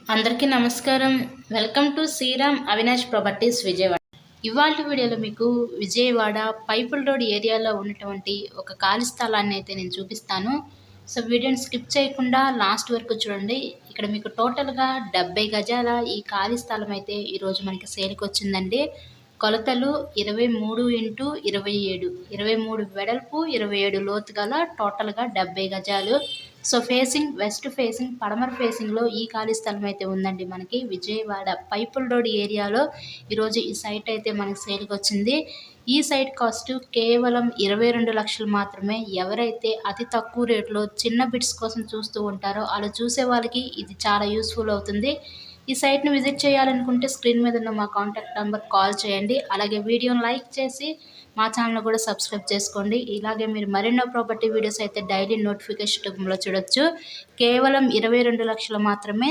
అందరికీ నమస్కారం. Welcome to Sriram Avinash properties Vijayawada. ఇవాల్టి వీడియోలో మీకు విజయవాడ పైపుల్ రోడ్ ఏరియాలో ఉన్నటువంటి ఒక ఖాళీ స్థలాన్ని అయితే నేను చూపిస్తాను. సో వీడియోని స్కిప్ చేయకుండా లాస్ట్ వరకు చూడండి. ఇక్కడ మీకు టోటల్‌గా 70 గజాల ఈ ఖాళీ స్థలం అయితే ఈరోజు మనకి సేల్‌కి వచ్చిందండి. కొలతలు 23x27, 23 వెడల్పు, 27 లోతు గల టోటల్‌గా 70 గజాలు. సో వెస్ట్ ఫేసింగ్ పడమర ఫేసింగ్‌లో ఈ ఖాళీ స్థలం అయితే ఉందండి మనకి విజయవాడ పైపుల్ రోడ్ ఏరియాలో. ఈరోజు ఈ సైట్ అయితే మనకి సేల్‌కి వచ్చింది. ఈ సైట్ కాస్ట్ కేవలం 22 లక్షలు మాత్రమే. ఎవరైతే అతి తక్కువ రేట్లో చిన్న బిట్స్ కోసం చూస్తూ ఉంటారో అలా చూసే వాళ్ళకి ఇది చాలా యూస్‌ఫుల్ అవుతుంది. ఈ సైట్‌ని విజిట్ చేయాలనుకుంటే స్క్రీన్ మీద ఉన్న మా కాంటాక్ట్ నంబర్‌కి కాల్ చేయండి. అలాగే వీడియోని లైక్ చేసి మా ఛానల్‌ని కూడా సబ్స్క్రైబ్ చేసుకోండి. ఇలాగే మీరు మరెన్నో ప్రాపర్టీ వీడియోస్ అయితే డైలీ నోటిఫికేషన్ రూపంలో చూడొచ్చు. కేవలం 22 లక్షలు మాత్రమే.